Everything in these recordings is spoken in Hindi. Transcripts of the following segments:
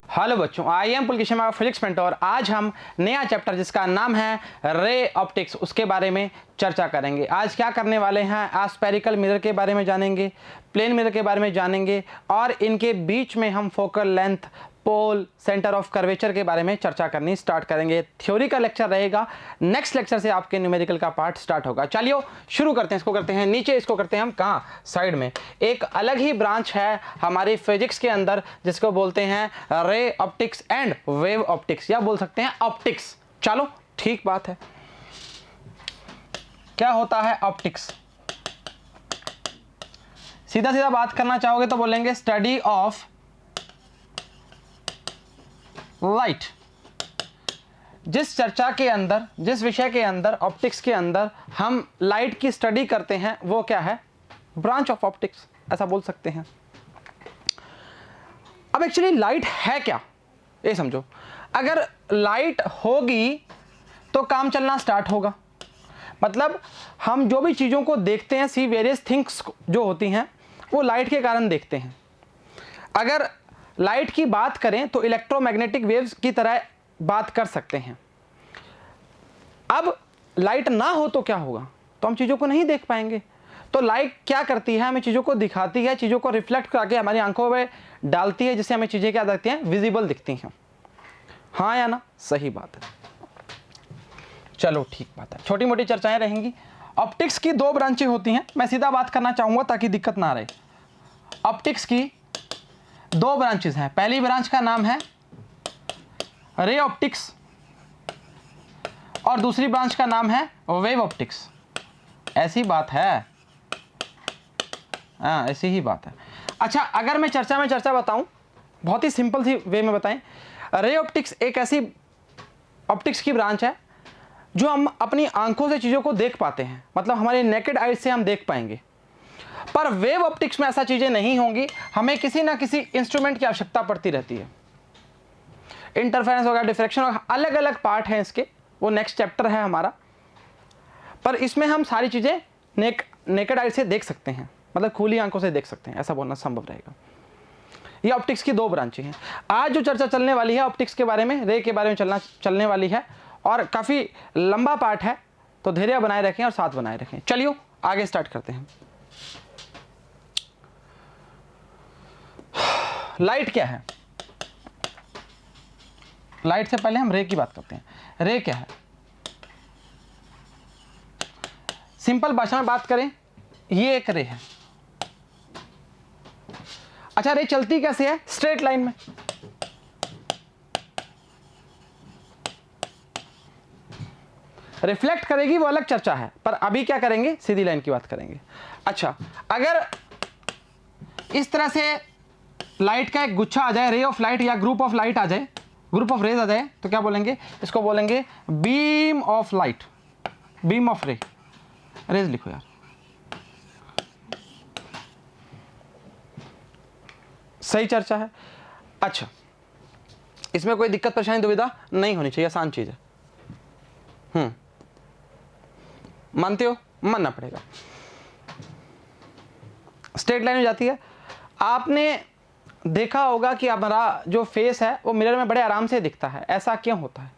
हेलो बच्चों, I am Pulkit Sharma physics mentor. आज हम नया चैप्टर जिसका नाम है रे ऑप्टिक्स उसके बारे में चर्चा करेंगे। आज क्या करने वाले हैं, आज स्फेरिकल मिरर के बारे में जानेंगे, प्लेन मिरर के बारे में जानेंगे और इनके बीच में हम focal length, pole, centre of curvature के बारे में चर्चा करनी स्टार्ट करेंगे। थ्योरी का लेक्चर रहेगा, नेक्स्ट लेक्चर से आपके न्यूमेरिकल का पार्ट स्टार्ट होगा। चलिए शुरू करते हैं। इसको करते हैं नीचे, इसको करते हैं हम कहाँ, साइड में। एक अलग ही ब्रांच है हमारी फिजिक्स के अंदर जिसको बोलते हैं ray optics and wave optics, या बोल सकते हैं ऑप्टिक्स। चलो ठीक बात है। क्या होता है ऑप्टिक्स? सीधा सीधा बात करना चाहोगे तो बोलेंगे स्टडी ऑफ लाइट। जिस चर्चा के अंदर, जिस विषय के अंदर, ऑप्टिक्स के अंदर हम लाइट की स्टडी करते हैं वो क्या है? ब्रांच ऑफ ऑप्टिक्स, ऐसा बोल सकते हैं। अब एक्चुअली लाइट है क्या, ये समझो। अगर लाइट होगी तो काम चलना स्टार्ट होगा। मतलब हम जो भी चीज़ों को देखते हैं, सी वेरियस थिंग्स जो होती हैं वो लाइट के कारण देखते हैं। अगर लाइट की बात करें तो इलेक्ट्रोमैग्नेटिक वेव्स की तरह बात कर सकते हैं। अब लाइट ना हो तो क्या होगा? तो हम चीज़ों को नहीं देख पाएंगे। तो लाइट क्या करती है? हमें चीज़ों को दिखाती है, चीज़ों को रिफ्लेक्ट करके हमारी आंखों में डालती है, जिससे हमें चीज़ें क्या दिखती हैं? विजिबल दिखती हैं। हाँ या ना? सही बात है। चलो ठीक बात है, छोटी मोटी चर्चाएं रहेंगी। ऑप्टिक्स की दो ब्रांचें होती हैं, मैं सीधा बात करना चाहूँगा ताकि दिक्कत ना रहे। ऑप्टिक्स की दो ब्रांचेस हैं। पहली ब्रांच का नाम है रे ऑप्टिक्स और दूसरी ब्रांच का नाम है वेव ऑप्टिक्स। ऐसी बात है, हाँ ऐसी ही बात है। अच्छा, अगर मैं चर्चा बताऊं, बहुत ही सिंपल सी वे में बताएं। रे ऑप्टिक्स एक ऐसी ऑप्टिक्स की ब्रांच है जो हम अपनी आंखों से चीज़ों को देख पाते हैं, मतलब हमारी नेकेड आइज से हम देख पाएंगे। पर वेव ऑप्टिक्स में ऐसा चीज़ें नहीं होंगी, हमें किसी ना किसी इंस्ट्रूमेंट की आवश्यकता पड़ती रहती है। इंटरफेरेंस वगैरह, डिफ्रैक्शन वगैरह, अलग अलग पार्ट हैं इसके, वो नेक्स्ट चैप्टर है हमारा। पर इसमें हम सारी चीज़ें नेकेड आई से देख सकते हैं, मतलब खुली आंखों से देख सकते हैं, ऐसा बोलना संभव रहेगा। ये ऑप्टिक्स की दो ब्रांचें हैं। आज जो चर्चा चलने वाली है ऑप्टिक्स के बारे में, रे के बारे में चलने वाली है और काफ़ी लंबा पार्ट है, तो धैर्य बनाए रखें और साथ बनाए रखें। चलिए आगे स्टार्ट करते हैं। लाइट क्या है? लाइट से पहले हम रे की बात करते हैं। रे क्या है? सिंपल भाषा में बात करें, ये एक रे है। अच्छा, रे चलती कैसे है? स्ट्रेट लाइन में। रिफ्लेक्ट करेगी वो अलग चर्चा है, पर अभी क्या करेंगे? सीधी लाइन की बात करेंगे। अच्छा, अगर इस तरह से लाइट का एक गुच्छा आ जाए, रे ऑफ लाइट या ग्रुप ऑफ लाइट आ जाए, ग्रुप ऑफ रेज आ जाए, तो क्या बोलेंगे? इसको बोलेंगे beam of light, beam of ray. Rays लिखो यार, सही चर्चा है। अच्छा, इसमें कोई दिक्कत परेशानी दुविधा नहीं होनी चाहिए, आसान चीज है। मानते हो? मानना पड़ेगा। स्ट्रेट लाइन हो जाती है। आपने देखा होगा कि हमारा जो फेस है वो मिरर में बड़े आराम से दिखता है। ऐसा क्यों होता है?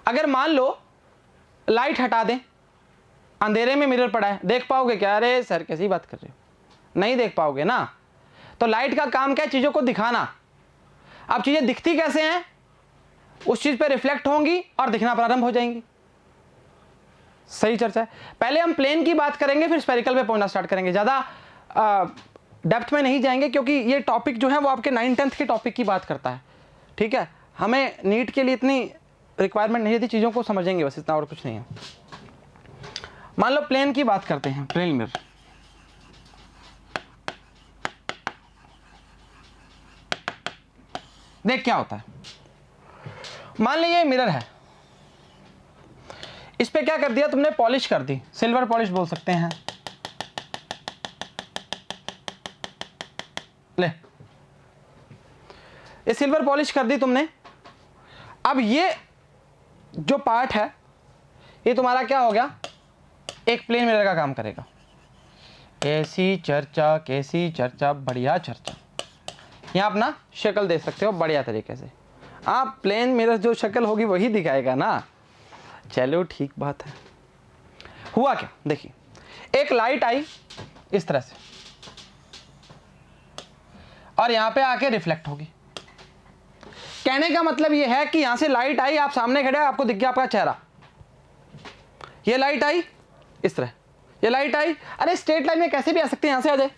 अगर मान लो लाइट हटा दें, अंधेरे में मिरर पड़ा है, देख पाओगे क्या? अरे सर कैसी बात कर रहे हो, नहीं देख पाओगे ना। तो लाइट का काम क्या है? चीज़ों को दिखाना। अब चीज़ें दिखती कैसे हैं? उस चीज़ पे रिफ्लेक्ट होंगी और दिखना प्रारंभ हो जाएंगी। सही चर्चा है। पहले हम प्लेन की बात करेंगे, फिर स्फेरिकल पे पहुंचना स्टार्ट करेंगे। ज़्यादा डेप्थ में नहीं जाएंगे क्योंकि ये टॉपिक जो है वो आपके 9th-10th के टॉपिक की बात करता है। ठीक है, हमें नीट के लिए इतनी रिक्वायरमेंट नहीं थी, चीज़ों को समझेंगे बस, इतना और कुछ नहीं है। मान लो प्लेन की बात करते हैं, प्लेन मिरर। देख क्या होता है, मान लीजिए मिरर है, इस पे क्या कर दिया तुमने? पॉलिश कर दी, सिल्वर पॉलिश बोल सकते हैं। ले, ये सिल्वर पॉलिश कर दी तुमने। अब ये जो पार्ट है ये तुम्हारा क्या हो गया? एक प्लेन मिरर का काम करेगा। कैसी चर्चा, कैसी चर्चा, बढ़िया चर्चा। यहाँ अपना शक्ल दे सकते हो बढ़िया तरीके से। आप प्लेन मिरर जो शक्ल होगी वही दिखाएगा ना। चलो ठीक बात है। हुआ क्या, देखिए एक लाइट आई इस तरह से और यहां पे आके रिफ्लेक्ट होगी। कहने का मतलब ये है कि यहां से लाइट आई, आप सामने खड़े, आपको दिख गया आपका चेहरा, ये लाइट आई इस तरह, ये लाइट आई, अरे स्ट्रेट लाइन में कैसे भी आ सकती है, यहां से आ जाए,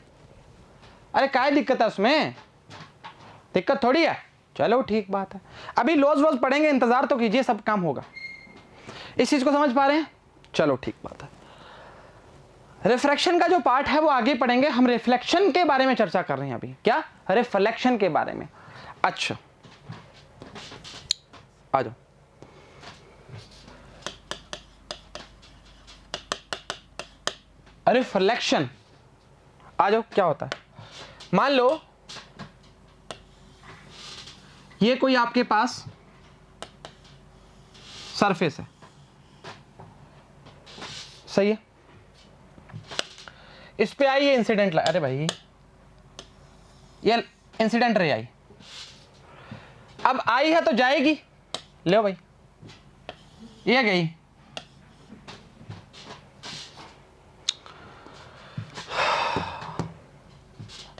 अरे क्या दिक्कत है उसमें, दिक्कत थोड़ी है। चलो ठीक बात है, अभी लॉज वॉज पढ़ेंगे, इंतजार तो कीजिए, सब काम होगा। इस चीज को समझ पा रहे हैं? चलो ठीक बात है। रिफ्रैक्शन का जो पार्ट है वो आगे पढ़ेंगे, हम रिफ्लेक्शन के बारे में चर्चा कर रहे हैं अभी। क्या? रिफ्लेक्शन के बारे में। अच्छा आ जाओ। रिफ्लेक्शन आ जाओ, क्या होता है? मान लो ये कोई आपके पास सरफेस है, सही है, इस पे आई ये इंसिडेंट, अरे भाई ये इंसिडेंट रे आई, अब आई है तो जाएगी, लो भाई ये गई,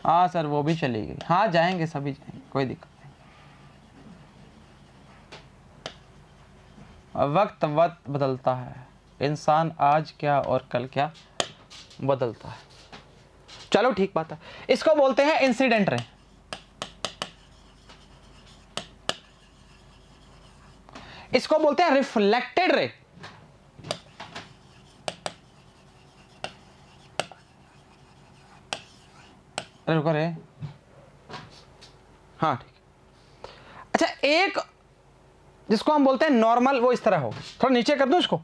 हाँ सर वो भी चली गई, हाँ जाएंगे सभी जाएंगे, कोई दिक्कत नहीं। वक्त वक्त बदलता है, इंसान आज क्या और कल क्या बदलता है। चलो ठीक बात है, इसको बोलते हैं इंसिडेंट रे। इसको बोलते हैं रिफ्लेक्टेड रे। रुको रे, हाँ ठीक। अच्छा एक जिसको हम बोलते हैं नॉर्मल, वो इस तरह हो, थोड़ा नीचे कर दूं इसको,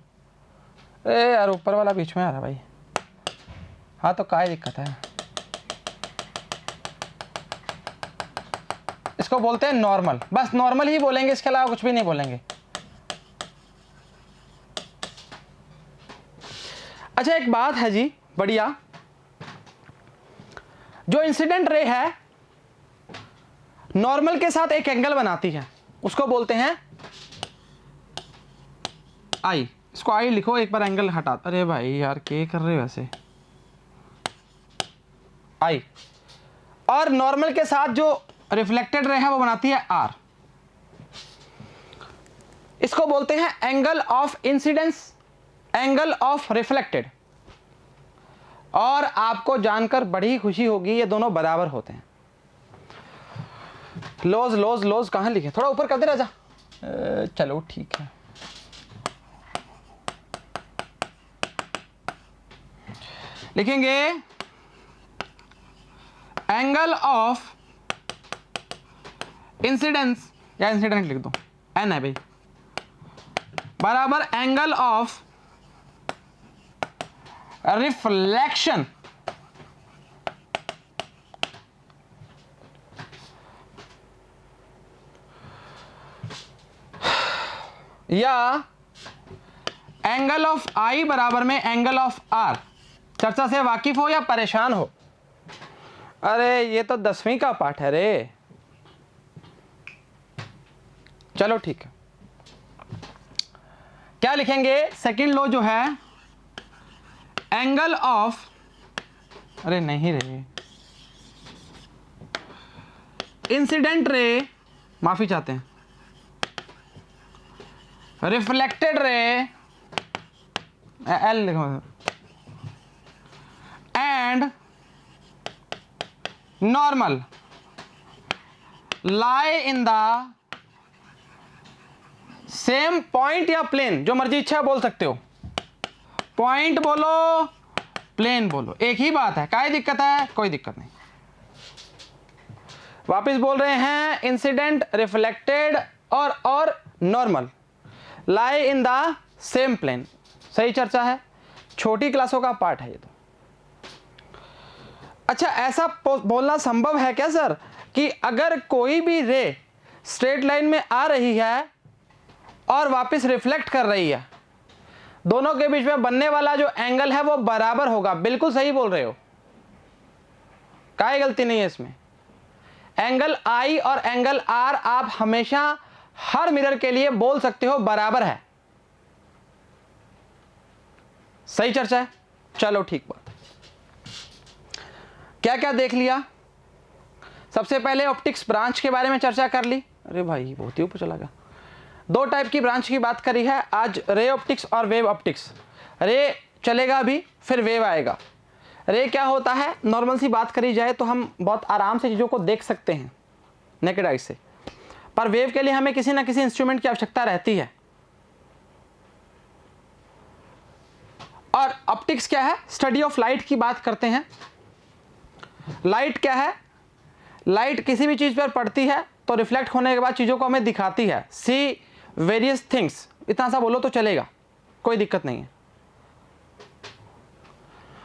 ए यार ऊपर वाला बीच में आ रहा भाई, हाँ तो क्या दिक्कत है। इसको बोलते हैं नॉर्मल, बस नॉर्मल ही बोलेंगे, इसके अलावा कुछ भी नहीं बोलेंगे। अच्छा एक बात है जी बढ़िया, जो इंसिडेंट रे है नॉर्मल के साथ एक एंगल बनाती है, उसको बोलते हैं आई। इसको आई लिखो, एक बार एंगल हटा, अरे भाई यार क्या कर रहे हो वैसे, आई। और नॉर्मल के साथ जो रिफ्लेक्टेड रे है वो बनाती है आर। इसको बोलते हैं angle of incidence, angle of reflected. और आपको जानकर बड़ी खुशी होगी ये दोनों बराबर होते हैं। लोज लोज लोज कहां लिखे, थोड़ा ऊपर कर दे राजा। चलो ठीक है, लिखेंगे एंगल ऑफ इंसिडेंस, या इंसिडेंट लिख दो, एन है भाई, बराबर एंगल ऑफ रिफ्लेक्शन या एंगल ऑफ आई बराबर में एंगल ऑफ आर। चर्चा से वाकिफ हो या परेशान हो? अरे ये तो 10वीं का पाठ है रे। चलो ठीक है, क्या लिखेंगे? सेकंड लॉ जो है एंगल ऑफ, अरे नहीं रे, इंसिडेंट रे, माफी चाहते हैं, रिफ्लेक्टेड रे, एल लिखो, and normal lie in the same point या प्लेन, जो मर्जी इच्छा बोल सकते हो, पॉइंट बोलो प्लेन बोलो, एक ही बात है, क्या दिक्कत है? कोई दिक्कत नहीं। वापस बोल रहे हैं, इंसिडेंट, रिफ्लेक्टेड और normal lie in the same plane. सही चर्चा है, छोटी क्लासों का पार्ट है ये तो। अच्छा ऐसा बोलना संभव है क्या सर कि अगर कोई भी रे स्ट्रेट लाइन में आ रही है और वापस रिफ्लेक्ट कर रही है, दोनों के बीच में बनने वाला जो एंगल है वो बराबर होगा? बिल्कुल सही बोल रहे हो, कोई गलती नहीं है इसमें। एंगल आई और एंगल आर आप हमेशा हर मिरर के लिए बोल सकते हो बराबर है। सही चर्चा है? चलो ठीक बात। क्या क्या देख लिया? सबसे पहले ऑप्टिक्स ब्रांच के बारे में चर्चा कर ली। अरे भाई बहुत ही ऊपर चला गया। दो टाइप की ब्रांच की बात करी है आज, रे ऑप्टिक्स और वेव ऑप्टिक्स। रे चलेगा अभी, फिर वेव आएगा। रे क्या होता है, नॉर्मल सी बात करी जाए तो हम बहुत आराम से चीज़ों को देख सकते हैं नेकेड आई से, पर वेव के लिए हमें किसी ना किसी इंस्ट्रूमेंट की आवश्यकता रहती है। और ऑप्टिक्स क्या है, स्टडी ऑफ लाइट की बात करते हैं। लाइट क्या है, लाइट किसी भी चीज़ पर पड़ती है तो रिफ्लेक्ट होने के बाद चीज़ों को हमें दिखाती है। सी वेरियस थिंग्स, इतना सा बोलो तो चलेगा, कोई दिक्कत नहीं है।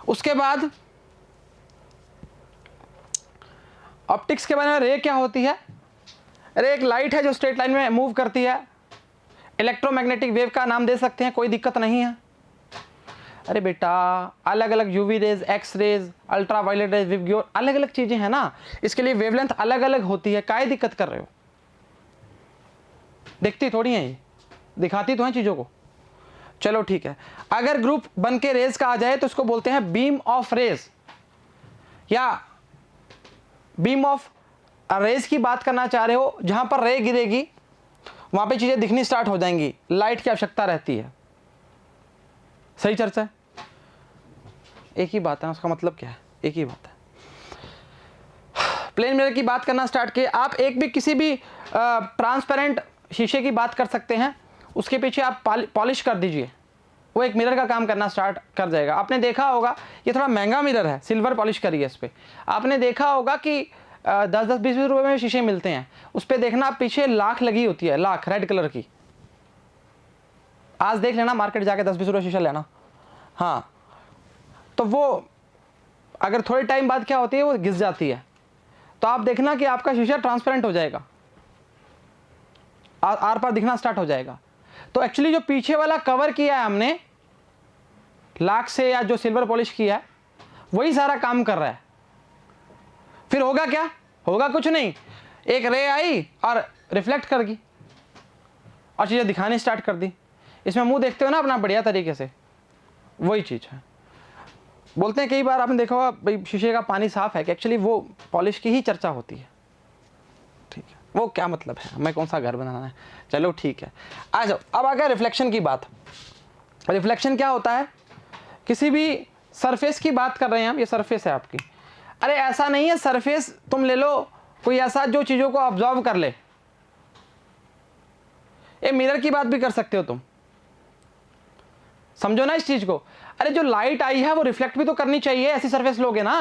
उसके बाद ऑप्टिक्स के बारे में रे क्या होती है। रे एक लाइट है जो स्ट्रेट लाइन में मूव करती है। इलेक्ट्रोमैग्नेटिक वेव का नाम दे सकते हैं, कोई दिक्कत नहीं है। अरे बेटा अलग अलग UV rays, X rays, ultra violet rays, VIBGYOR, अलग अलग चीजें हैं ना, इसके लिए वेवलेंथ अलग अलग होती है। काहे दिक्कत कर रहे हो, दिखती थोड़ी है ये, दिखाती तो है चीजों को। चलो ठीक है। अगर ग्रुप बन के रेज का आ जाए तो उसको बोलते हैं बीम ऑफ रेज, या बीम ऑफ रेज की बात करना चाह रहे हो, जहां पर रे गिरेगी वहां पे चीजें दिखनी स्टार्ट हो जाएंगी, लाइट की आवश्यकता रहती है। सही चर्चा है? एक ही बात है, उसका मतलब क्या है, एक ही बात है। प्लेन मिरर की बात करना स्टार्ट किए आप, एक भी किसी भी ट्रांसपेरेंट शीशे की बात कर सकते हैं, उसके पीछे आप पॉलिश कर दीजिए, वो एक मिरर का काम करना स्टार्ट कर जाएगा। आपने देखा होगा ये थोड़ा महंगा मिरर है, सिल्वर पॉलिश करी है इस पर। आपने देखा होगा कि 10-10, 20-20 रुपए में शीशे मिलते हैं, उस पर देखना पीछे लाख लगी होती है, लाख, रेड कलर की। आज देख लेना मार्केट जाके 10-20 रुपये शीशा लेना। हाँ, तो वो अगर थोड़े टाइम बाद क्या होती है, वो घिस जाती है, तो आप देखना कि आपका शीशा ट्रांसपेरेंट हो जाएगा, आर पार दिखना स्टार्ट हो जाएगा। तो एक्चुअली जो पीछे वाला कवर किया है हमने लाख से, या जो सिल्वर पॉलिश किया है, वही सारा काम कर रहा है। फिर होगा क्या, होगा कुछ नहीं, एक रे आई और रिफ्लेक्ट कर गई और चीजें दिखाने स्टार्ट कर दी। इसमें मुंह देखते हो ना अपना बढ़िया तरीके से, वही चीज है। बोलते हैं कई बार आपने देखा होगा भाई शीशे का पानी साफ है, कि एक्चुअली वो पॉलिश की ही चर्चा होती है। ठीक है, वो क्या मतलब है, हमें कौन सा घर बनाना है। चलो ठीक है, आ जाओ। अब आ गया रिफ्लेक्शन की बात। रिफ्लेक्शन क्या होता है, किसी भी सरफेस की बात कर रहे हैं हम, ये सरफेस है आपकी। अरे ऐसा नहीं है सरफेस तुम ले लो कोई ऐसा जो चीजों को ऑब्जर्व कर ले, ये मिरर की बात भी कर सकते हो तुम, समझो ना इस चीज को। अरे जो लाइट आई है वो रिफ्लेक्ट भी तो करनी चाहिए, ऐसी सरफेस लोगे ना।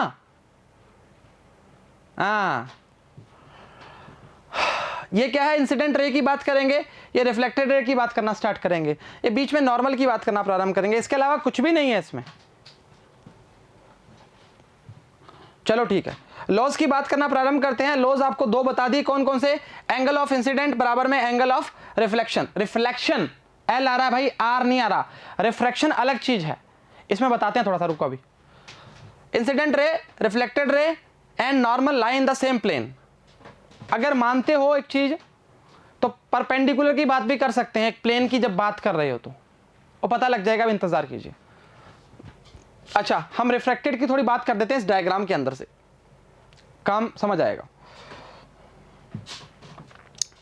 हाँ, ये क्या है, इंसिडेंट रे की बात करेंगे, ये रिफ्लेक्टेड रे की बात करना स्टार्ट करेंगे, ये बीच में नॉर्मल की बात करना प्रारंभ करेंगे, इसके अलावा कुछ भी नहीं है इसमें। चलो ठीक है, लॉज की बात करना प्रारंभ करते हैं। लॉज आपको दो बता दी, कौन कौन से, एंगल ऑफ इंसिडेंट बराबर में angle of reflection. Reflection L आ रहा है भाई, आर नहीं आ रहा, रिफ्रैक्शन अलग चीज है, इसमें बताते हैं थोड़ा सा, रुको अभी। Incident ray, reflected ray and normal lie in the same plane. अगर मानते हो एक चीज तो परपेंडिकुलर की बात भी कर सकते हैं, एक प्लेन की जब बात कर रहे हो तो वो पता लग जाएगा, अब इंतजार कीजिए। अच्छा, हम रिफ्रैक्टेड की थोड़ी बात कर देते हैं इस डायग्राम के अंदर से, काम समझ आएगा।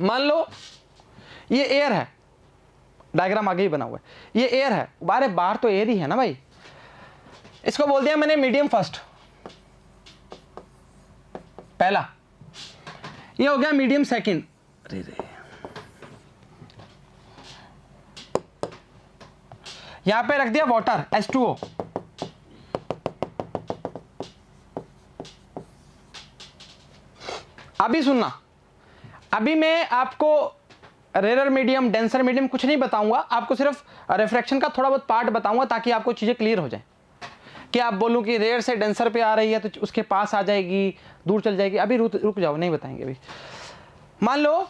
मान लो ये एयर है, डायग्राम आगे ही बना हुआ है, ये एयर है, बारे बाहर तो एयर ही है ना भाई। इसको बोल दिया मैंने मीडियम फर्स्ट, पहला, ये हो गया मीडियम सेकंड। अरे रे, यहां पे रख दिया वाटर H2O। अभी सुनना, अभी मैं आपको रेयर मीडियम, डेंसर मीडियम कुछ नहीं बताऊंगा, आपको सिर्फ रिफ्रैक्शन का थोड़ा बहुत पार्ट बताऊंगा ताकि आपको चीजें क्लियर हो जाए। कि आप बोलूं कि रेयर से डेंसर पे आ रही है तो उसके पास आ जाएगी, दूर चल जाएगी, अभी रुक जाओ, नहीं बताएंगे अभी। मान लो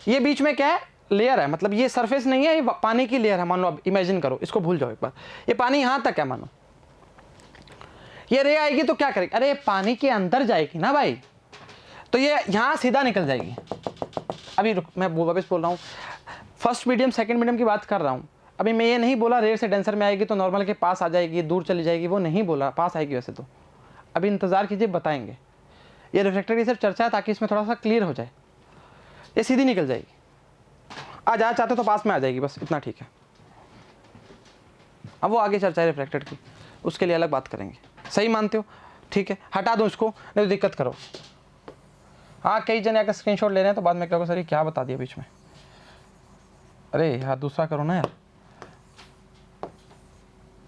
ये बीच में क्या है, लेयर है, मतलब ये सरफेस नहीं है, ये पानी की लेयर है। मान लो, अब इमेजिन करो, इसको भूल जाओ एक बार, ये पानी यहां तक है, मानो ये रे आएगी तो क्या करेगी, अरे पानी के अंदर जाएगी ना भाई, तो ये यहाँ सीधा निकल जाएगी। अभी मैं वापस बोल रहा हूँ, फर्स्ट मीडियम सेकंड मीडियम की बात कर रहा हूँ। अभी मैं ये नहीं बोला रेयर से डेंसर में आएगी तो नॉर्मल के पास आ जाएगी, दूर चली जाएगी, वो नहीं बोला, पास आएगी वैसे तो। अभी इंतज़ार कीजिए, बताएंगे। ये रिफ्लेक्टर की सिर्फ चर्चा है ताकि इसमें थोड़ा सा क्लियर हो जाए। ये सीधी निकल जाएगी, आ जा चाहते तो पास में आ जाएगी, बस इतना ठीक है। अब वो आगे चर्चा है रिफ्लेक्टेड की, उसके लिए अलग बात करेंगे। सही मानते हो? ठीक है, हटा दो इसको, नहीं तो दिक्कत करो। हाँ, कई जने अगर स्क्रीनशॉट ले रहे हैं तो बाद में कहोगे सर ये क्या बता दिया बीच में। अरे यार दूसरा करो ना यार।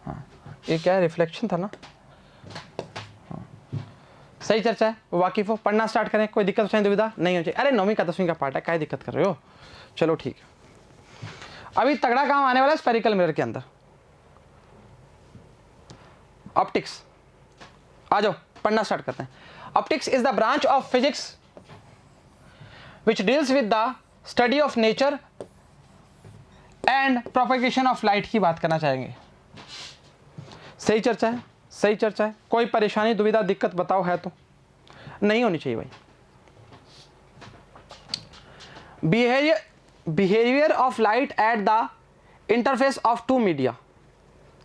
हाँ, ये क्या है, रिफ्लेक्शन था ना। हाँ, सही चर्चा है, वाकिफ हो। पढ़ना स्टार्ट करें, कोई दिक्कत चाहिए, दुविधा नहीं हो चाहिए। अरे 9वीं का 10वीं का पार्ट है, क्या दिक्कत कर रहे हो। चलो ठीक है, अभी तगड़ा काम आने वाला है स्फेरिकल मिरर के अंदर, ऑप्टिक्स। आ जाओ पढ़ना स्टार्ट करते हैं। Optics is the branch of physics which deals with the study of nature and propagation of light की बात करना चाहेंगे। सही चर्चा है, सही चर्चा है। कोई परेशानी दुविधा दिक्कत बताओ है तो, नहीं होनी चाहिए भाई। Behaviour of light at the interface of two media,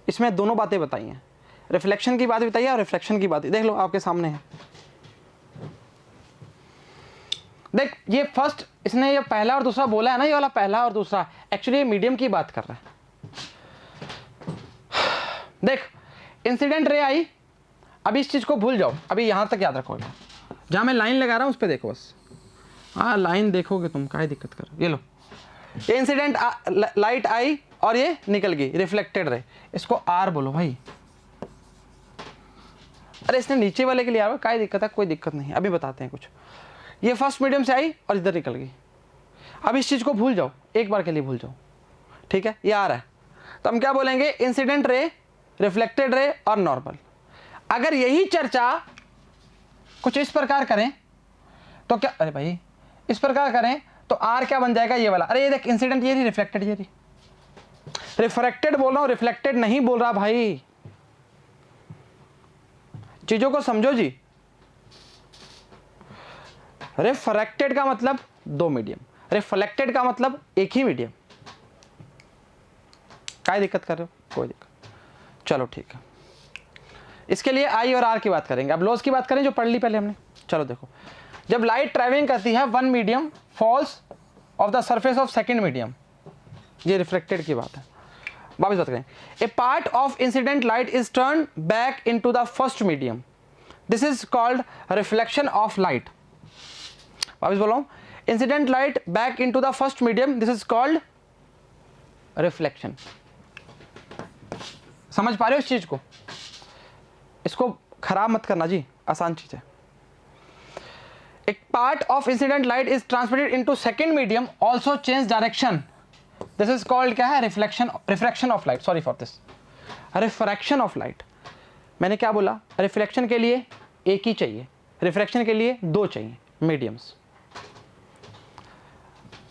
इसमें दोनों बातें बताई हैं, रिफ्लेक्शन की बात बताई है और रिफ्लेक्शन की बात देख लो आपके सामने है। देख ये फर्स्ट, इसने ये पहला और दूसरा बोला है ना, ये वाला पहला और दूसरा, एक्चुअली ये मीडियम की बात कर रहा है। देख इंसिडेंट रे आई, अभी इस चीज को भूल जाओ, अभी यहां तक याद रखो। जहां मैं लाइन लगा रहा हूं उस पर देखो बस। हाँ लाइन देखोगे तुम, क्या दिक्कत कर। ये लो, ये इंसिडेंट लाइट आई और ये निकल गई, रिफ्लेक्टेड रे, इसको आर बोलो भाई। अरे इसने नीचे वाले के लिए आया, क्या दिक्कत है, कोई दिक्कत नहीं, अभी बताते हैं कुछ। ये फर्स्ट मीडियम से आई और इधर निकल गई। अब इस चीज को भूल जाओ, एक बार के लिए भूल जाओ, ठीक है। ये आ रहा है तो हम क्या बोलेंगे, इंसिडेंट रे, रिफ्लेक्टेड रे और नॉर्मल। अगर यही चर्चा कुछ इस प्रकार करें तो क्या, अरे भाई इस प्रकार करें तो आर क्या बन जाएगा, ये वाला। अरे ये देख इंसिडेंट ये रही, रिफ्लेक्टेड ये रही। रिफ्रैक्टेड बोल रहा हूं, रिफ्लेक्टेड नहीं बोल रहा भाई, चीजों को समझो जी। रिफ्रैक्टेड का मतलब दो मीडियम, रिफ्लेक्टेड का मतलब एक ही मीडियम। क्या दिक्कत कर रहे हो, कोई दिक्कत। चलो ठीक है, इसके लिए आई और आर की बात करेंगे। अब लॉस की बात करें जो पढ़ ली पहले हमने। चलो देखो, जब लाइट ट्रैवलिंग करती है one medium falls of the surface of second medium, ये रिफ्लेक्टेड की बात है। वापस बात करें, A part of incident light is turn back into the first medium, this is called reflection of light. वापस बोल रहा हूं, incident light back into the first medium, this is called reflection. समझ पा रहे हो इस चीज को, इसको खराब मत करना जी, आसान चीज है। एक part of incident light is transmitted into second medium, also change direction, this is called क्या है, refraction of light. Sorry for this, refraction of light. मैंने क्या बोला, रिफ्लेक्शन के लिए एक ही चाहिए, रिफ्रैक्शन के लिए दो चाहिए मीडियम्स।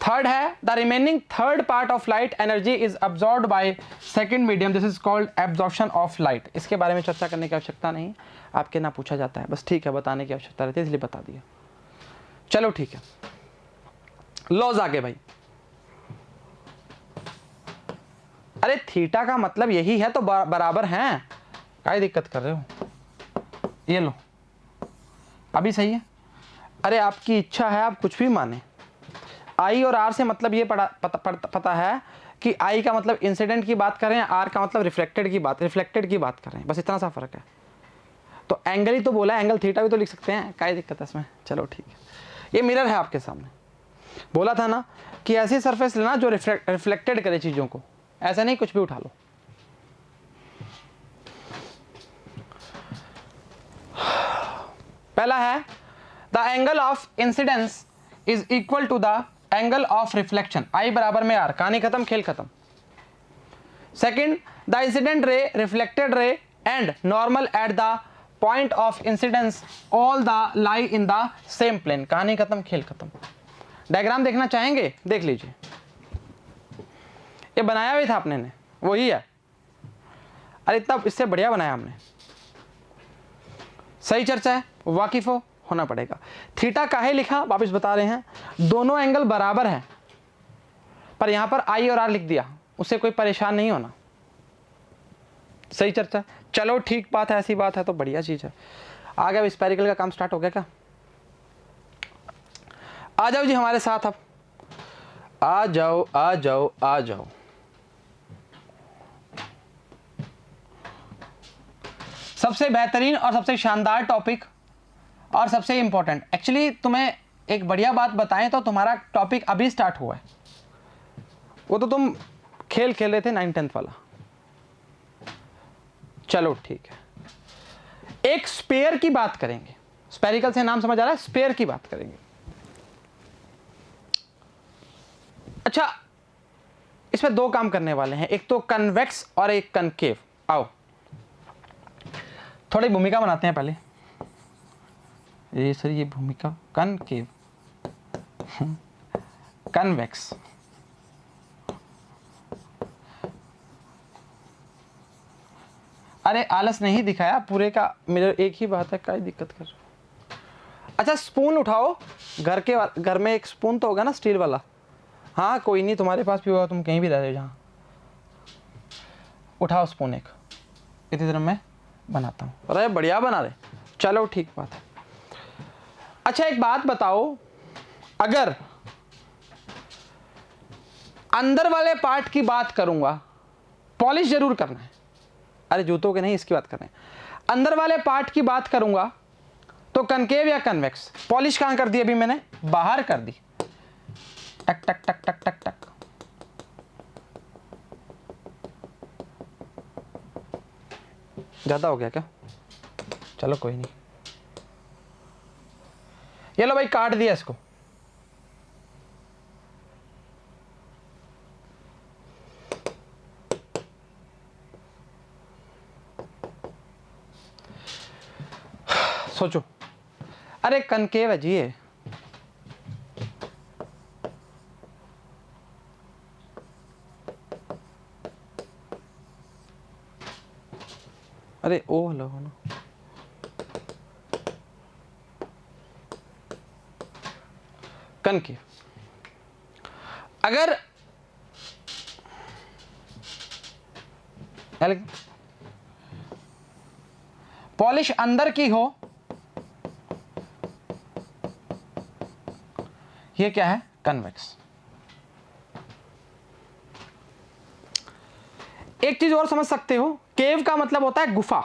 थर्ड है, the remaining third part of light energy is absorbed by second medium, this is called absorption of light. इसके बारे में चर्चा करने की आवश्यकता नहीं, आपके ना पूछा जाता है, बस ठीक है, बताने की आवश्यकता रहती है इसलिए बता दिया। चलो ठीक है, लॉज आगे भाई। अरे थीटा का मतलब यही है तो बराबर हैं, क्या दिक्कत कर रहे हो। ये लो, अभी सही है। अरे आपकी इच्छा है, आप कुछ भी माने। आई और आर से मतलब ये पता है कि आई का मतलब इंसिडेंट की बात कर रहे हैं, आर का मतलब रिफ्लेक्टेड की बात कर रहे हैं, बस इतना सा फर्क है। तो एंगल ही तो बोला है, एंगल थीटा भी तो लिख सकते हैं, क्या दिक्कत है इसमें। चलो ठीक है, ये मिरर है आपके सामने। बोला था ना कि ऐसी सरफेस लेना जो रिफ्लेक्टेड करे चीजों को, ऐसा नहीं कुछ भी उठा लो। पहला है, the angle of incidence is equal to the angle of reflection, I बराबर में आर, कहानी खत्म, खेल खत्म। Second, the incident ray, reflected ray and normal at the point of incidence all the lie in the same plane, कहानी खत्म, खेल खत्म। डायग्राम देखना चाहेंगे, देख लीजिए, ये बनाया भी था आपने ने, वही है। अरे इतना इससे बढ़िया बनाया हमने। सही चर्चा है, वाकिफ हो होना पड़ेगा। थीटा काहे लिखा, वापस बता रहे हैं, दोनों एंगल बराबर हैं, पर यहां पर आई और आर लिख दिया, उससे कोई परेशान नहीं होना। सही चर्चा, चलो ठीक बात है, ऐसी बात है तो बढ़िया चीज है। आ गया स्पेरिकल का काम स्टार्ट हो गया क्या? आ जाओ जी हमारे साथ, अब आ जाओ आ जाओ आ जाओ। सबसे बेहतरीन और सबसे शानदार टॉपिक और सबसे इंपॉर्टेंट, एक्चुअली तुम्हें एक बढ़िया बात बताएं तो तुम्हारा टॉपिक अभी स्टार्ट हुआ है, वो तो तुम खेल खेल रहे थे 9-10 वाला। चलो ठीक है, एक स्पेयर की बात करेंगे। स्पेरिकल से नाम समझ आ रहा है, स्पेयर की बात करेंगे। अच्छा, इसमें दो काम करने वाले हैं, एक तो कन्वेक्स और एक कनकेव। आओ थोड़ी भूमिका बनाते हैं पहले। ये सर, ये भूमिका कनकेव, कन्वेक्स। अरे आलस नहीं दिखाया, पूरे का मेरे एक ही बात है, क्या दिक्कत कर रहे हो? अच्छा स्पून उठाओ, घर में एक स्पून तो होगा ना स्टील वाला। हाँ कोई नहीं, तुम्हारे पास भी होगा, तुम कहीं भी रह रहे हो जहाँ। उठाओ स्पून एक, इतनी देर मैं बनाता हूँ। अरे बढ़िया बना रहे, चलो ठीक बात है। अच्छा एक बात बताओ, अगर अंदर वाले पार्ट की बात करूंगा, पॉलिश जरूर करना है, अरे जूतों के नहीं, इसकी बात कर रहे हैं। अंदर वाले पार्ट की बात करूंगा तो कनकेव या कन्वेक्स? पॉलिश कहां कर दी अभी मैंने? बाहर कर दी, टक टक टक टक टक टक। ज्यादा हो गया क्या? चलो कोई नहीं, ये लो भाई काट दिया इसको। सोचो, अरे कनकेव है जी ये, अरे ओ लो ना, कनकेव। अगर पॉलिश अंदर की हो, ये क्या है? कन्वेक्स। एक चीज और समझ सकते हो, केव का मतलब होता है गुफा।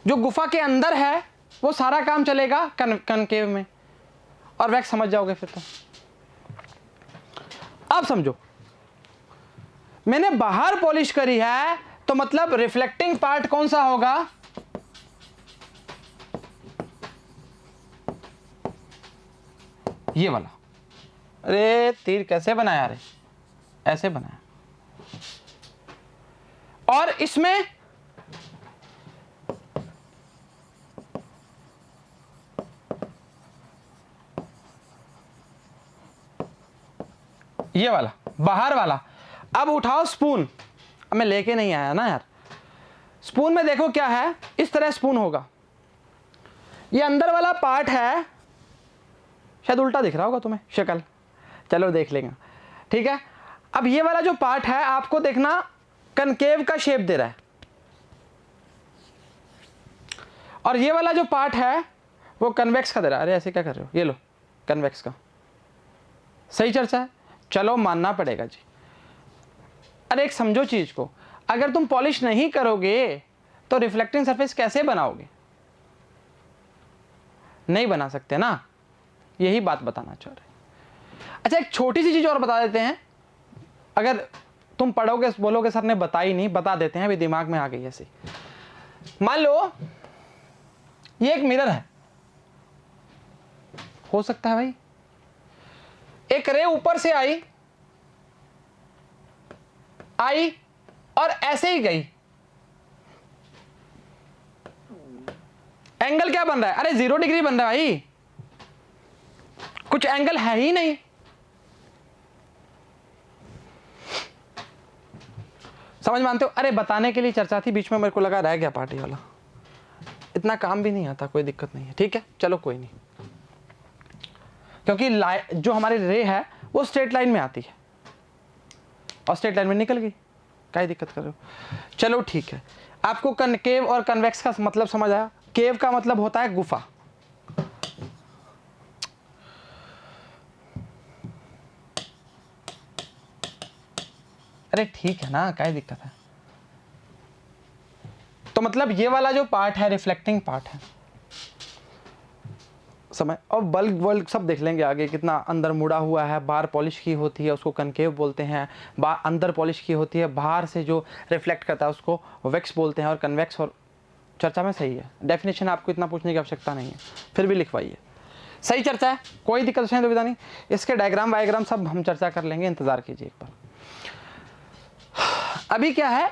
जो गुफा के अंदर है वो सारा काम चलेगा कनकेव में, और वैक्स समझ जाओगे फिर तो। अब समझो, मैंने बाहर पॉलिश करी है तो मतलब रिफ्लेक्टिंग पार्ट कौन सा होगा? ये वाला। अरे तीर कैसे बनाया रे? ऐसे बनाया। और इसमें ये वाला बाहर वाला। अब उठाओ स्पून, अब मैं लेके नहीं आया ना यार। स्पून में देखो क्या है, इस तरह स्पून होगा। ये अंदर वाला पार्ट है, शायद उल्टा दिख रहा होगा तुम्हें शक्ल, चलो देख लेंगे, ठीक है। अब ये वाला जो पार्ट है आपको देखना कनकेव का शेप दे रहा है, और ये वाला जो पार्ट है वो कन्वेक्स का दे रहा है। अरे ऐसे क्या कर रहे हो? ये लो कन्वेक्स का। सही चर्चा है, चलो मानना पड़ेगा जी। अरे एक समझो चीज को, अगर तुम पॉलिश नहीं करोगे तो रिफ्लेक्टिंग सरफेस कैसे बनाओगे? नहीं बना सकते ना, यही बात बताना चाह रहे। अच्छा एक छोटी सी चीज और बता देते हैं, अगर तुम पढ़ोगे बोलोगे सर ने बताई नहीं, बता देते हैं, अभी दिमाग में आ गई ऐसी। मान लो ये एक मिरर है, हो सकता है भाई एक रे ऊपर से आई और ऐसे ही गई, एंगल क्या बन रहा है? अरे 0 डिग्री बन रहा है भाई, कुछ एंगल है ही नहीं। समझ मानते हो? अरे बताने के लिए चर्चा थी, बीच में मेरे को लगा रह गया पार्टी वाला। इतना काम भी नहीं आता, कोई दिक्कत नहीं है, ठीक है, चलो कोई नहीं, क्योंकि जो हमारी रे है वो स्ट्रेट लाइन में आती है और स्ट्रेट लाइन में निकल गई, क्या दिक्कत कर रहे हो। चलो ठीक है, आपको कनकेव और कन्वेक्स का मतलब समझ आया। केव का मतलब होता है गुफा, अरे ठीक है ना, क्या दिक्कत है। तो मतलब ये वाला जो पार्ट है रिफ्लेक्टिंग पार्ट है, समय और बल्ब वर्ल्ब सब देख लेंगे आगे, कितना अंदर मुड़ा हुआ है, बाहर पॉलिश की होती है उसको कनकेव बोलते हैं, अंदर पॉलिश की होती है, बाहर से जो रिफ्लेक्ट करता है उसको वेक्स बोलते हैं, और कन्वेक्स, और चर्चा में सही है। डेफिनेशन आपको इतना पूछने की आवश्यकता नहीं है, फिर भी लिखवाइए, सही चर्चा है, कोई दिक्कत नहीं, दुविधा नहीं। इसके डायग्राम वायग्राम सब हम चर्चा कर लेंगे, इंतजार कीजिए एक बार। अभी क्या है,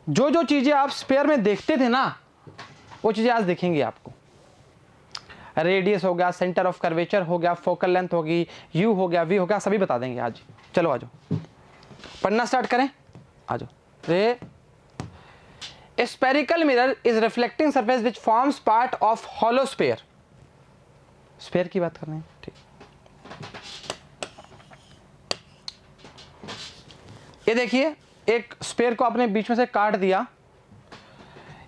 जो जो चीजें आप स्पेयर में देखते थे ना वो चीजें आज देखेंगे आपको। रेडियस हो गया, सेंटर ऑफ कर्वेचर हो गया, फोकल लेंथ होगी, यू हो गया, वी हो गया, सभी बता देंगे आज। चलो आ जाओ, पढ़ना स्टार्ट करें, आ जाओ। A spherical mirror is reflecting surface which forms part of hollow sphere. Sphere की बात कर रहे हैं, ठीक। ये देखिए, एक स्पेयर को आपने बीच में से काट दिया,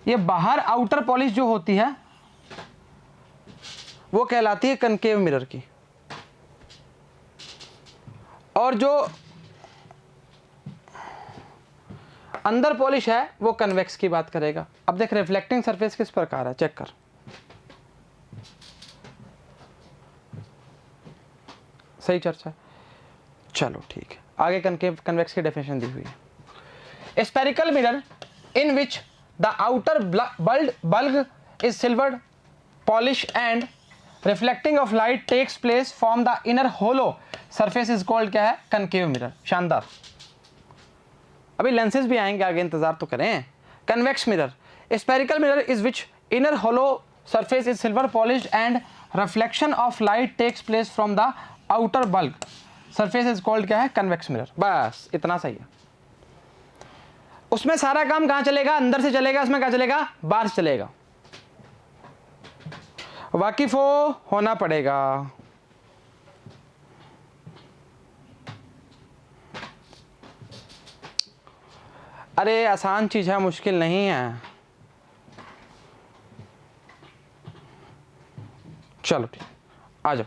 ये बाहर आउटर पॉलिश जो होती है वो कहलाती है कनकेव मिरर की, और जो अंदर पॉलिश है वो कन्वेक्स की बात करेगा। अब देख रिफ्लेक्टिंग सरफेस किस प्रकार है, चेक कर, सही चर्चा है। चलो ठीक है, आगे कनकेव कन्वेक्स की डेफिनेशन दी हुई है। Spherical mirror in which the outer bulb is silvered polish and reflecting of light takes place from the inner hollow surface is called क्या है, कनकेव मिरर। शानदार, अभी लेंसेज भी आएंगे आगे, इंतजार तो करें। Convex mirror, spherical mirror is which inner hollow surface is silver polished and reflection of light takes place from the outer bulb surface is called क्या है, कन्वेक्स मिरर। बस इतना सही है। उसमें सारा काम कहां चलेगा, अंदर से चलेगा, उसमें क्या चलेगा, बाहर से चलेगा। वाकिफ होना पड़ेगा। अरे आसान चीज है, मुश्किल नहीं है। चलो ठीक, आ जाओ,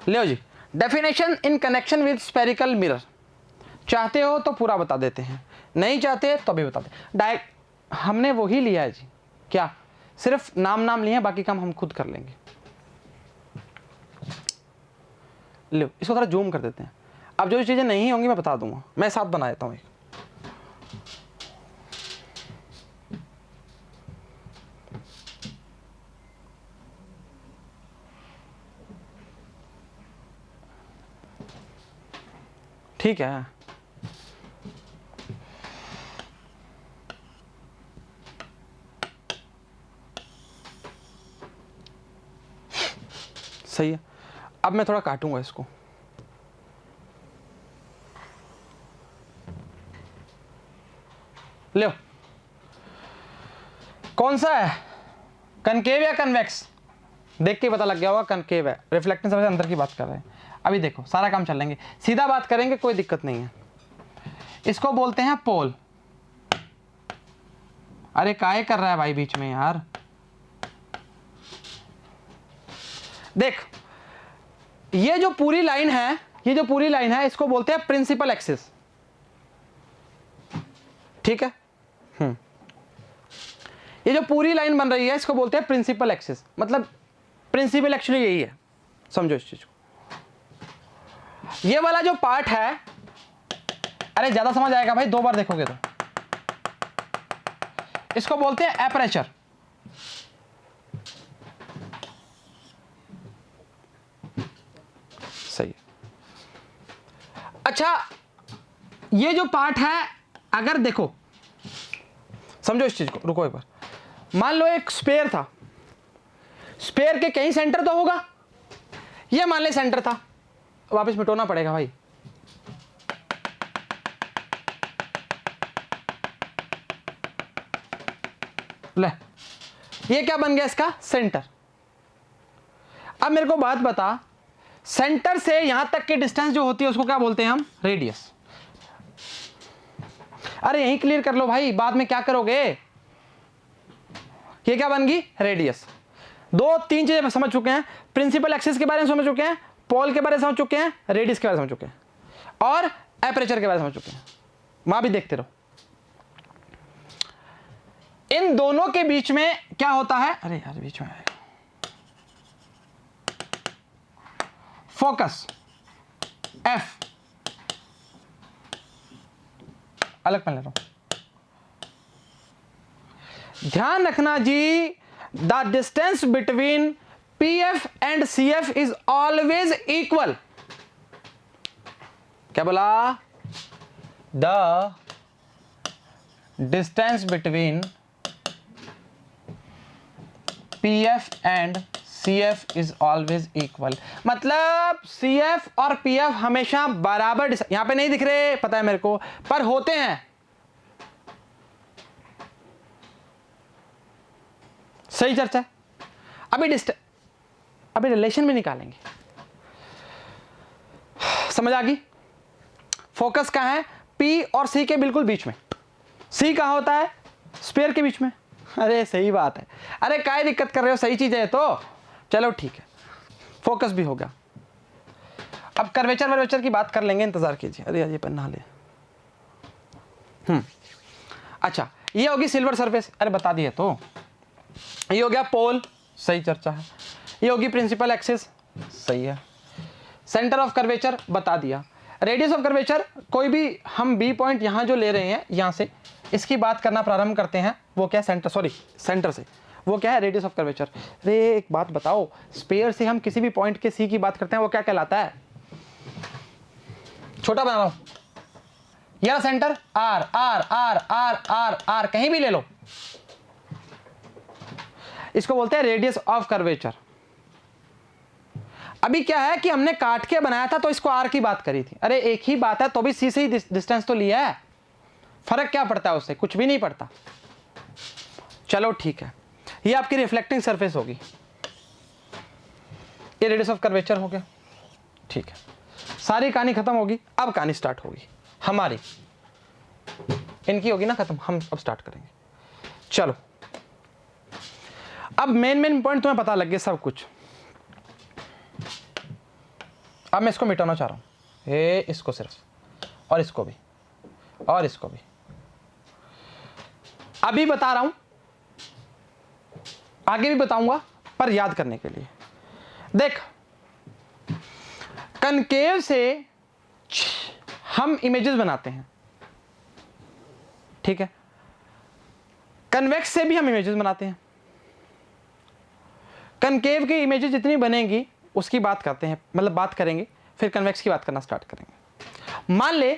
ले जी। Definition in connection with spherical mirror, चाहते हो तो पूरा बता देते हैं, नहीं चाहते तो भी बता दे। डायरेक्ट हमने वही लिया है जी, क्या सिर्फ नाम लिए हैं, बाकी काम हम खुद कर लेंगे। लो इसको थोड़ा जूम कर देते हैं। अब जो चीजें नहीं होंगी मैं बता दूंगा, मैं साथ बना देता हूँ एक। ठीक है, सही है। अब मैं थोड़ा काटूंगा इसको, लो कौन सा है, कनकेव या कन्वेक्स, देख के पता लग गया होगा कनकेव है, रिफ्लेक्टिंग सरफेस अंदर की बात कर रहे हैं। अभी देखो सारा काम चल लेंगे, सीधा बात करेंगे, कोई दिक्कत नहीं है। इसको बोलते हैं पोल। अरे काहे कर रहा है भाई बीच में यार, देख ये जो पूरी लाइन है, ये जो पूरी लाइन है इसको बोलते हैं प्रिंसिपल एक्सिस, ठीक है। ये जो पूरी लाइन बन रही है इसको बोलते हैं प्रिंसिपल एक्सिस, मतलब प्रिंसिपल एक्चुअली यही है, समझो इस चीज को। ये वाला जो पार्ट है, अरे ज्यादा समझ आएगा भाई, 2 बार देखोगे तो। इसको बोलते हैं एपरेचर, सही है। अच्छा ये जो पार्ट है, अगर देखो समझो इस चीज को, रुको एक बार। मान लो एक स्पेयर था, स्पेयर के कहीं सेंटर तो होगा, ये मान ले सेंटर था, वापस मिटाना पड़ेगा भाई। ले ये क्या बन गया इसका सेंटर। अब मेरे को बात बता, सेंटर से यहां तक की डिस्टेंस जो होती है उसको क्या बोलते हैं हम, रेडियस। अरे यहीं क्लियर कर लो भाई, बाद में क्या करोगे। ये क्या बन गई, रेडियस। दो तीन चीजें समझ चुके हैं, प्रिंसिपल एक्सिस के बारे में समझ चुके हैं, पोल के बारे में समझ चुके हैं, रेडियस के बारे में समझ चुके हैं, और एपरेचर के बारे में समझ चुके हैं। वहां भी देखते रहो। इन दोनों के बीच में क्या होता है, अरे यार बीच में आएगा, फोकस एफ, अलग पेन ले रहा हूं। ध्यान रखना जी, the distance between P F and C F is always equal. क्या बोला, the distance between P F and C F is always equal. मतलब सी एफ और पी एफ हमेशा बराबर, यहां पे नहीं दिख रहे पता है मेरे को, पर होते हैं। सही चर्चा है। अभी रिलेशन में निकालेंगे, समझ आ गई। फोकस कहां है, पी और सी के बिल्कुल बीच में। सी कहां होता है, स्फीयर के बीच में। अरे सही बात है, अरे काय दिक्कत कर रहे हो, सही चीज है तो चलो ठीक है, फोकस भी हो गया। अब कर्वेचर वर्वेचर की बात कर लेंगे, इंतजार कीजिए। अरे यार ये पेन नहा ले। अच्छा, ये होगी सिल्वर सरफेस, अरे बता दिए तो। ये हो गया पोल, सही चर्चा है। ये होगी प्रिंसिपल एक्सिस, सही है। सेंटर ऑफ कर्वेचर बता दिया। रेडियस ऑफ कर्वेचर, कोई भी हम बी पॉइंट यहां जो ले रहे हैं, यहां से इसकी बात करना प्रारंभ करते हैं, वो क्या, सेंटर से, वो क्या है, रेडियस ऑफ कर्वेचर। अरे एक बात बताओ, स्फीयर से हम किसी भी पॉइंट के सी की बात करते हैं, वो क्या कहलाता है, छोटा बना रहा हूं यार, centre R R R R R R कहीं भी ले लो, इसको बोलते हैं रेडियस ऑफ कर्वेचर। अभी क्या है कि हमने काट के बनाया था तो इसको आर की बात करी थी। अरे एक ही बात है तो भी सी से ही डिस्टेंस तो लिया है, फर्क क्या पड़ता है उससे, कुछ भी नहीं पड़ता। चलो ठीक है, ये आपकी रिफ्लेक्टिंग सरफेस होगी, ये रेडियस ऑफ कर्वेचर हो गया। ठीक है, सारी कहानी खत्म होगी। अब कहानी स्टार्ट होगी हमारी, इनकी होगी ना खत्म, हम अब स्टार्ट करेंगे। चलो, अब मेन पॉइंट तुम्हें पता लग गया सब कुछ। अब मैं इसको मिटाना चाह रहा हूं, ये इसको सिर्फ, और इसको भी, और इसको भी। अभी बता रहा हूं, आगे भी बताऊंगा, पर याद करने के लिए देख, कनकेव से हम इमेजेस बनाते हैं, ठीक है। कन्वेक्स से भी हम इमेजेस बनाते हैं। कनकेव की इमेजेस जितनी बनेंगी उसकी बात करते हैं, मतलब बात करेंगे, फिर कन्वेक्स की बात करना स्टार्ट करेंगे। मान ले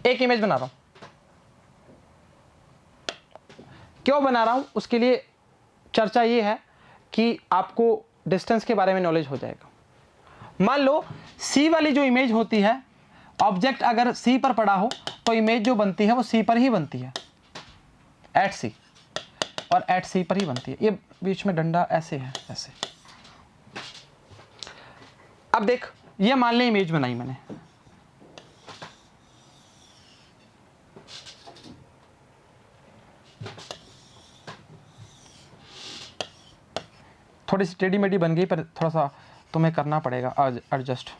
एक इमेज बना रहा हूं, क्यों बना रहा हूं, उसके लिए चर्चा ये है कि आपको डिस्टेंस के बारे में नॉलेज हो जाएगा। मान लो सी वाली जो इमेज होती है, ऑब्जेक्ट अगर सी पर पड़ा हो तो इमेज जो बनती है वो सी पर ही बनती है, एट सी, और एट सी पर ही बनती है। ये बीच में डंडा ऐसे है, ऐसे। अब देख, ये मान ले इमेज बनाई मैंने, थोड़ी सी टेढ़ी मेढ़ी बन गई, पर थोड़ा सा तुम्हें करना पड़ेगा एडजस्ट।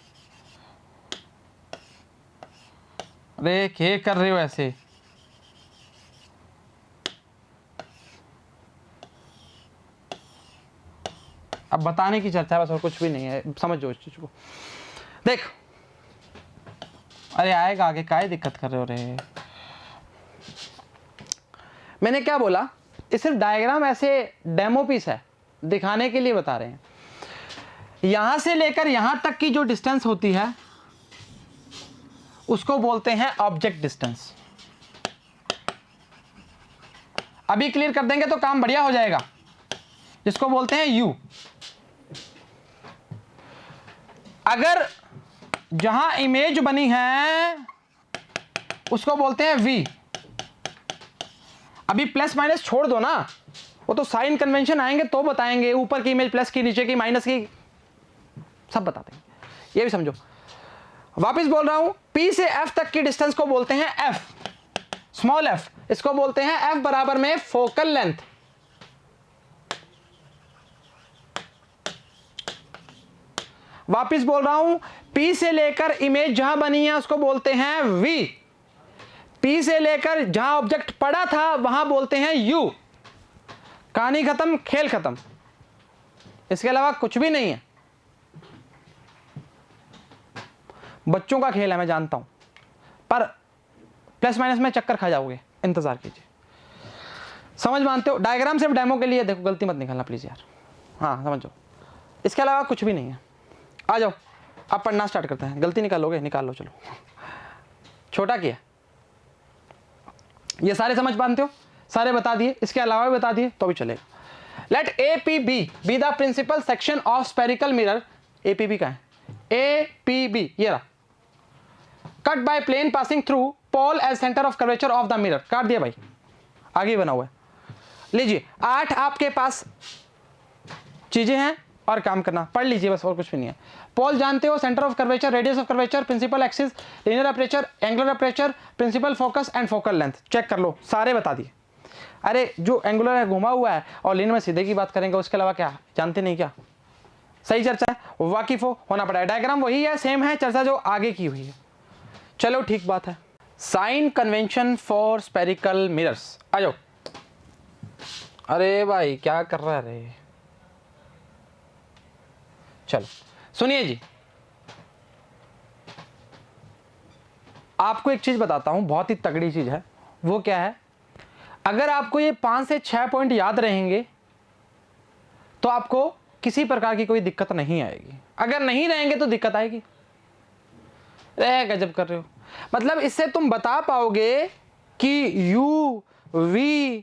अरे क्या कर रहे हो ऐसे, अब बताने की चर्चा है बस, और कुछ भी नहीं है, समझो इस चीज को। देख, अरे आएगा आगे, काहे दिक्कत कर रहे हो रे। मैंने क्या बोला, ये सिर्फ डायग्राम ऐसे डेमो पीस है, दिखाने के लिए बता रहे हैं। यहां से लेकर यहां तक की जो डिस्टेंस होती है उसको बोलते हैं ऑब्जेक्ट डिस्टेंस। अभी क्लियर कर देंगे तो काम बढ़िया हो जाएगा, जिसको बोलते हैं यू। अगर जहां इमेज बनी है उसको बोलते हैं वी, अभी प्लस माइनस छोड़ दो ना, वो तो साइन कन्वेंशन आएंगे तो बताएंगे, ऊपर की इमेज प्लस की, नीचे की माइनस की, सब बता देंगे, ये भी समझो। वापस बोल रहा हूं, P से F तक की डिस्टेंस को बोलते हैं F, स्मॉल f, इसको बोलते हैं F बराबर में फोकल लेंथ। वापिस बोल रहा हूं, P से लेकर इमेज जहां बनी है उसको बोलते हैं V, P से लेकर जहां ऑब्जेक्ट पड़ा था वहां बोलते हैं U। कहानी खत्म, खेल खत्म, इसके अलावा कुछ भी नहीं है। बच्चों का खेल है मैं जानता हूं, पर प्लस माइनस में चक्कर खा जाओगे, इंतजार कीजिए। समझ मानते हो? डायग्राम सिर्फ डेमो के लिए, देखो गलती मत निकालना प्लीज यार, हाँ समझो, इसके अलावा कुछ भी नहीं है। आ जाओ अब पढ़ना स्टार्ट करते हैं। गलती निकालोगे, निकाल लो, चलो। छोटा किया, ये सारे समझ पाते हो, सारे बता दिए, इसके अलावा भी बता दिए तो भी चलेगा। Let A P B be the principal section of spherical mirror. A P B का है, ए पी बी ये रहा, cut by plane passing through pole as centre of curvature of the mirror. काट दिया भाई, आगे बना हुआ है। लीजिए 8 आपके पास चीजें हैं और काम करना, पढ़ लीजिए बस, और कुछ भी नहीं है। पोल जानते हो, centre of curvature, radius of curvature, principal axis, linear aperture, angular aperture, principal focus and focal length. Check कर लो, सारे बता दिए। अरे जो एंगुलर है घुमा हुआ है, और लीनियर में सीधे की बात करेंगे, उसके अलावा क्या जानते नहीं क्या? सही चर्चा है, वाकिफ होना पड़ा है। डायग्राम वही है, सेम है, चर्चा जो आगे की हुई है। चलो ठीक बात है। Sign convention for spherical mirrors, आ जाओ। अरे भाई क्या कर रहा है रे, चलो सुनिए जी, आपको एक चीज बताता हूं, बहुत ही तगड़ी चीज है। वो क्या है? अगर आपको ये 5 से 6 पॉइंट याद रहेंगे तो आपको किसी प्रकार की कोई दिक्कत नहीं आएगी। अगर नहीं रहेंगे तो दिक्कत आएगी। गजब कर रहे हो, मतलब इससे तुम बता पाओगे कि U, V,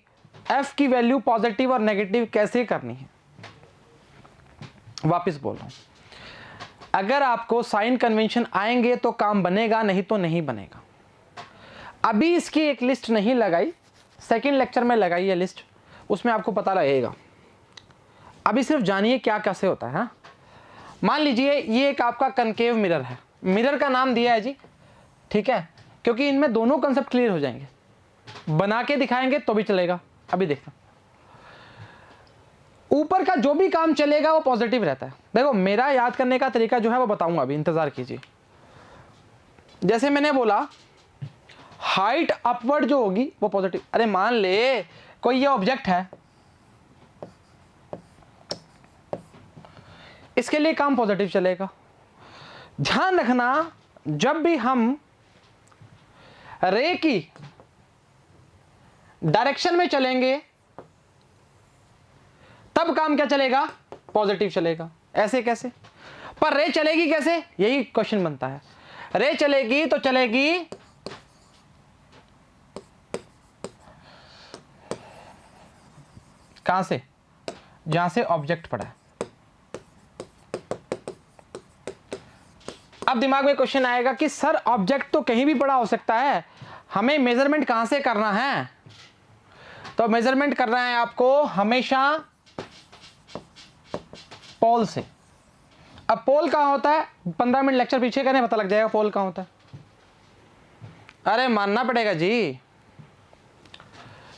F की वैल्यू पॉजिटिव और नेगेटिव कैसे करनी है। वापस बोल रहा हूं, अगर आपको साइन कन्वेंशन आएंगे तो काम बनेगा, नहीं तो नहीं बनेगा। अभी इसकी एक लिस्ट नहीं लगाई, सेकंड लेक्चर में लगाई है लिस्ट, उसमें आपको पता लगेगा। अभी सिर्फ जानिए क्या कैसे होता है। हाँ, मान लीजिए ये एक आपका कनकेव मिरर है, मिरर का नाम दिया है जी, ठीक है, क्योंकि इनमें दोनों कंसेप्ट क्लियर हो जाएंगे। बना के दिखाएंगे तो भी चलेगा। अभी देखना, ऊपर का जो भी काम चलेगा वो पॉजिटिव रहता है। देखो मेरा याद करने का तरीका जो है वो बताऊंगा, अभी इंतजार कीजिए। जैसे मैंने बोला हाइट अपवर्ड जो होगी वो पॉजिटिव। अरे मान ले कोई ये ऑब्जेक्ट है, इसके लिए काम पॉजिटिव चलेगा। ध्यान रखना, जब भी हम रे की डायरेक्शन में चलेंगे तब काम क्या चलेगा? पॉजिटिव चलेगा। ऐसे कैसे? पर रे चलेगी कैसे, यही क्वेश्चन बनता है। रे चलेगी तो चलेगी कहां से? जहां से ऑब्जेक्ट पड़ा है। अब दिमाग में क्वेश्चन आएगा कि सर ऑब्जेक्ट तो कहीं भी पड़ा हो सकता है, हमें मेजरमेंट कहां से करना है? तो मेजरमेंट करना है आपको हमेशा पोल से। अब पोल कहां होता है? 15 मिनट लेक्चर पीछे करें पता लग जाएगा पोल कहां होता है। अरे मानना पड़ेगा जी।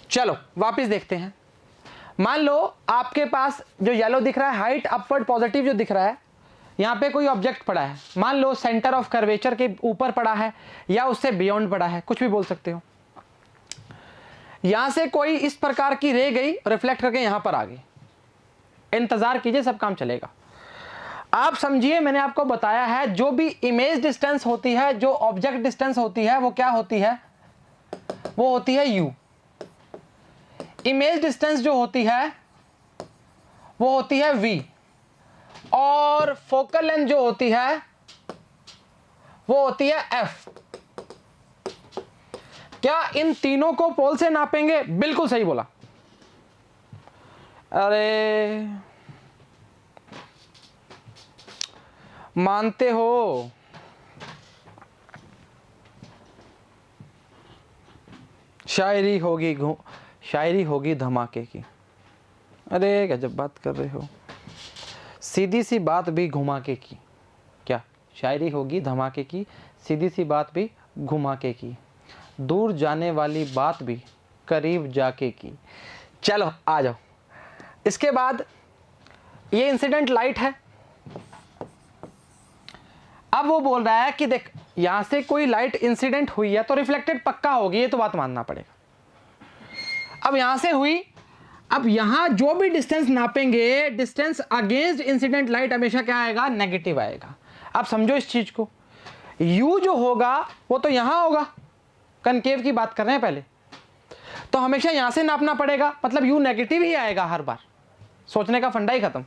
चलो वापस देखते हैं। मान लो आपके पास जो येलो दिख रहा है, हाइट अपवर्ड पॉजिटिव जो दिख रहा है, यहां पे कोई ऑब्जेक्ट पड़ा है, मान लो सेंटर ऑफ कर्वेचर के ऊपर पड़ा है या उससे बियॉन्ड पड़ा है, कुछ भी बोल सकते हो। यहां से कोई इस प्रकार की रे गई, रिफ्लेक्ट करके यहां पर आ गई। इंतजार कीजिए, सब काम चलेगा। आप समझिए, मैंने आपको बताया है जो भी इमेज डिस्टेंस होती है, जो ऑब्जेक्ट डिस्टेंस होती है, वो क्या होती है? वो होती है U। इमेज डिस्टेंस जो होती है वो होती है V, और फोकल लेंथ जो होती है वो होती है F। क्या इन तीनों को पोल से नापेंगे? बिल्कुल सही बोला। अरे मानते हो? शायरी होगी, शायरी होगी धमाके की। अरे गजब बात कर रहे हो, सीधी सी बात भी घुमा के की। क्या शायरी होगी धमाके की, सीधी सी बात भी घुमा के की, दूर जाने वाली बात भी करीब जाके की। चलो आ जाओ। इसके बाद ये इंसिडेंट लाइट है। अब वो बोल रहा है कि देख यहां से कोई लाइट इंसिडेंट हुई है तो रिफ्लेक्टेड पक्का होगी, ये तो बात मानना पड़ेगा। अब यहां से हुई, अब यहां जो भी डिस्टेंस नापेंगे, डिस्टेंस अगेंस्ट इंसिडेंट लाइट हमेशा क्या आएगा, नेगेटिव आएगा। अब समझो इस चीज को, यू जो होगा वो तो यहां होगा, कनकेव की बात कर रहे हैं पहले, तो हमेशा यहां से नापना पड़ेगा, मतलब यू नेगेटिव ही आएगा हर बार। सोचने का फंडा ही खत्म।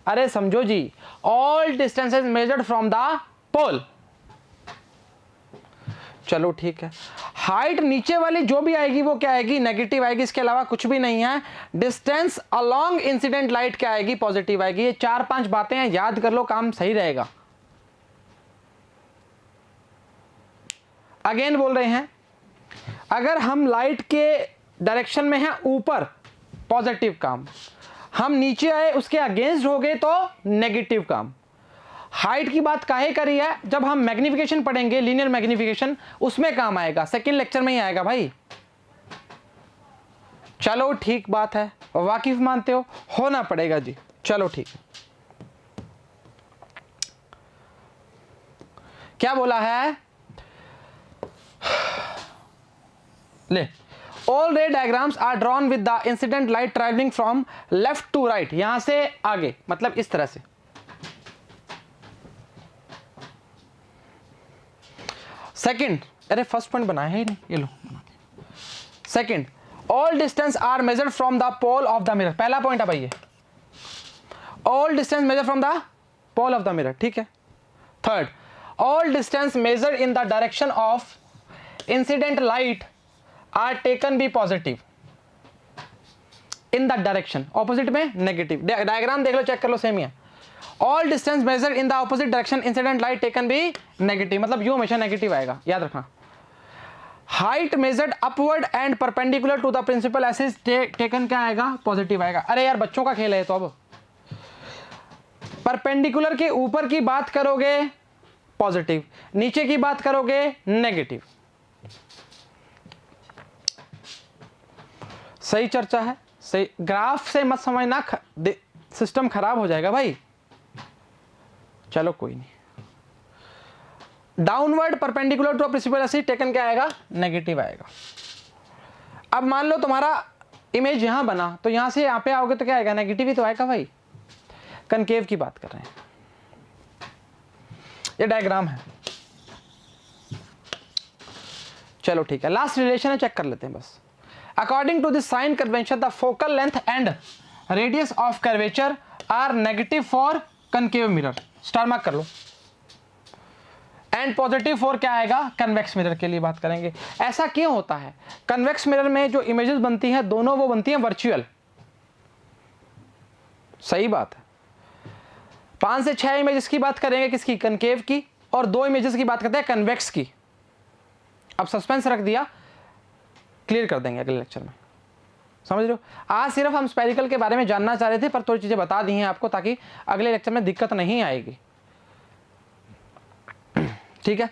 अरे समझो जी, all distances measured from the pole. चलो ठीक है, हाइट नीचे वाली जो भी आएगी वो क्या आएगी, नेगेटिव आएगी, इसके अलावा कुछ भी नहीं है। डिस्टेंस अलोंग इंसिडेंट लाइट क्या आएगी, पॉजिटिव आएगी। ये 4-5 बातें हैं, याद कर लो, काम सही रहेगा। अगेन बोल रहे हैं, अगर हम लाइट के डायरेक्शन में हैं ऊपर, पॉजिटिव काम, हम नीचे आए उसके अगेंस्ट हो गए तो नेगेटिव काम। हाइट की बात काहे करी है, जब हम मैग्निफिकेशन पढ़ेंगे, लीनियर मैग्निफिकेशन, उसमें काम आएगा, सेकंड लेक्चर में ही आएगा भाई। चलो ठीक बात है, वाकिफ मानते हो, होना पड़ेगा जी। चलो ठीक है, क्या बोला है, ले, all ray diagrams are drawn with the incident light traveling from left to right, यहां से आगे, मतलब इस तरह से। सेकंड, अरे फर्स्ट पॉइंट बनाया है ही नहीं, ये लो। Second, all distance are measured from the pole of the mirror, पहला पॉइंट है भाई ये, all distance measured from the pole of the mirror, ठीक है। Third, all distance measured in the direction of incident light are taken be positive in that direction, opposite में नेगेटिव। डायग्राम देख लो, चेक कर लो, सेम ही है। All distance measure in the opposite direction incident light taken भी नेगेटिव, मतलब यू हमेशा नेगेटिव आएगा, याद रखना। Height measured upward and perpendicular to the principal axis taken क्या आएगा, पॉजिटिव आएगा। अरे यार बच्चों का खेल है तो, अब परपेंडिकुलर के ऊपर की बात करोगे पॉजिटिव, नीचे की बात करोगे नेगेटिव। सही चर्चा है, सही। ग्राफ से मत समझना, सिस्टम खराब हो जाएगा भाई। चलो कोई नहीं। Downward perpendicular to principal axis taken क्या आएगा, नेगेटिव आएगा। अब मान लो तुम्हारा इमेज यहां बना, तो यहां से यहां पे आओगे तो क्या आएगा, नेगेटिव ही तो आएगा भाई। कनकेव की बात कर रहे हैं, ये डायग्राम है। चलो ठीक है, लास्ट रिलेशन है, चेक कर लेते हैं बस। According to this sign convention, the focal length and radius of curvature are negative for concave mirror. Star mark कर लो। एंड पॉजिटिव फॉर क्या आएगा, कन्वेक्स मिरर के लिए बात करेंगे। ऐसा क्यों होता है, कन्वेक्स मिरर में जो इमेजेस बनती हैं दोनों वो बनती हैं वर्चुअल। सही बात है। 5 से 6 इमेजेस की बात करेंगे किसकी, कनकेव की, और 2 इमेजेस की बात करते हैं कन्वेक्स की। अब सस्पेंस रख दिया, क्लियर कर देंगे अगले लेक्चर में, समझ रहे हो। आज सिर्फ हम स्पेरिकल के बारे में जानना चाह रहे थे, पर थोड़ी चीजें बता दी हैं आपको ताकि अगले लेक्चर में दिक्कत नहीं आएगी। ठीक है,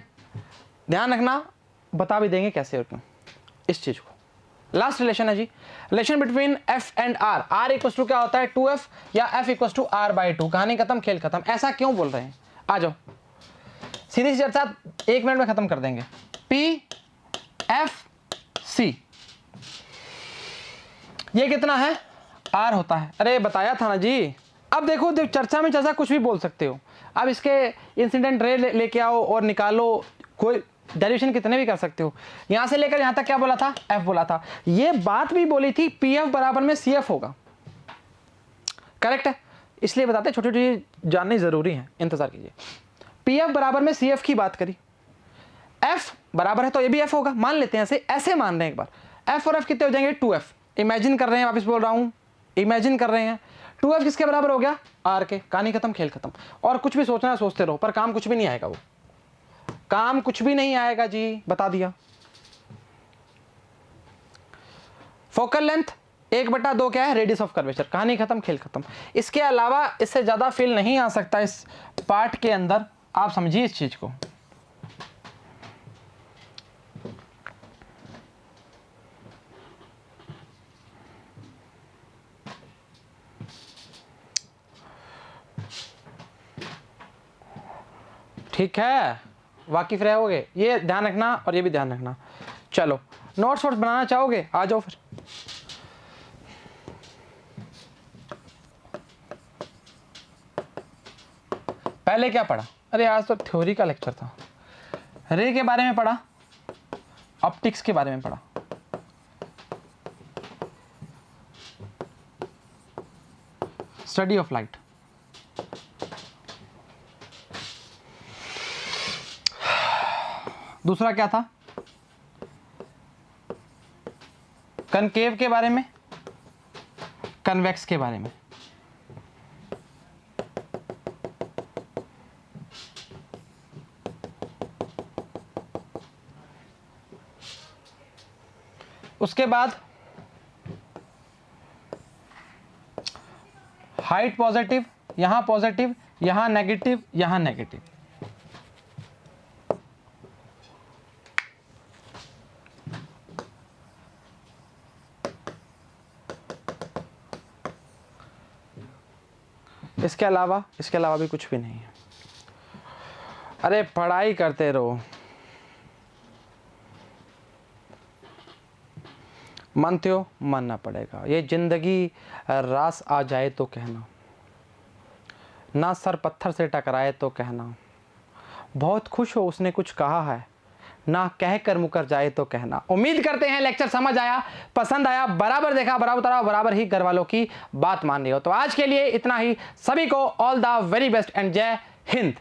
ध्यान रखना, बता भी देंगे कैसे और क्यों इस चीज को। लास्ट रिलेशन है जी, relation between F and R. R equal to क्या होता है, 2f, या एफ इक्वल टू r/2। कहानी खत्म, खेल खत्म। ऐसा क्यों बोल रहे हैं, आ जाओ सीधी सी चर्चा 1 मिनट में खत्म कर देंगे। PFC ये कितना है, R होता है। अरे बताया था ना जी। अब देखो चर्चा में चर्चा कुछ भी बोल सकते हो। अब इसके इंसिडेंट रे लेके आओ और निकालो, कोई डेरिवेशन कितने भी कर सकते हो। यहां से लेकर यहां तक क्या बोला था, F बोला था। ये बात भी बोली थी PF बराबर में CF होगा, करेक्ट है। इसलिए बताते छोटी छोटी जाननी जरूरी है, इंतजार कीजिए। PF बराबर में CF की बात करी, F बराबर है तो ये भी F होगा, मान लेते हैं ऐसे मान रहे हैं एक बार। F और F कितने हो जाएंगे, 2F। इमेजिन कर रहे हैं, वापस बोल रहा हूं, इमेजिन कर रहे हैं। 2F किसके बराबर हो गया, R के। कहानी खत्म, खेल खत्म। और कुछ भी सोचना है सोचते रहो, पर काम कुछ भी नहीं आएगा, वो काम कुछ भी नहीं आएगा जी, बता दिया। फोकल लेंथ 1/2 क्या है, रेडियस ऑफ कर्वेचर। कहानी खत्म, खेल खत्म। इसके अलावा इससे ज़्यादा फील नहीं आ सकता इस पार्ट के अंदर, आप समझिए इस चीज़ को। ठीक है, वाकिफ रहोगे, ये ध्यान रखना और ये भी ध्यान रखना। चलो, नोट्स वोट्स बनाना चाहोगे, आ जाओ फिर। पहले क्या पढ़ा? अरे आज तो थ्योरी का लेक्चर था। रे के बारे में पढ़ा, ऑप्टिक्स के बारे में पढ़ा, स्टडी ऑफ लाइट। दूसरा क्या था? कनकेव के बारे में, कन्वेक्स के बारे में। उसके बाद हाइट पॉजिटिव, यहां पॉजिटिव, यहां नेगेटिव, यहां नेगेटिव। इसके अलावा भी कुछ भी नहीं है। अरे पढ़ाई करते रहो, मानते हो? मानना पड़ेगा। ये जिंदगी रास आ जाए तो कहना, ना सर पत्थर से टकराए तो कहना, बहुत खुश हो उसने कुछ कहा है, ना कहकर मुकर जाए तो कहना। उम्मीद करते हैं लेक्चर समझ आया, पसंद आया, बराबर देखा, बराबर उतारा, बराबर ही घर वालों की बात मान रही हो। तो आज के लिए इतना ही। सभी को all the very best and जय हिंद।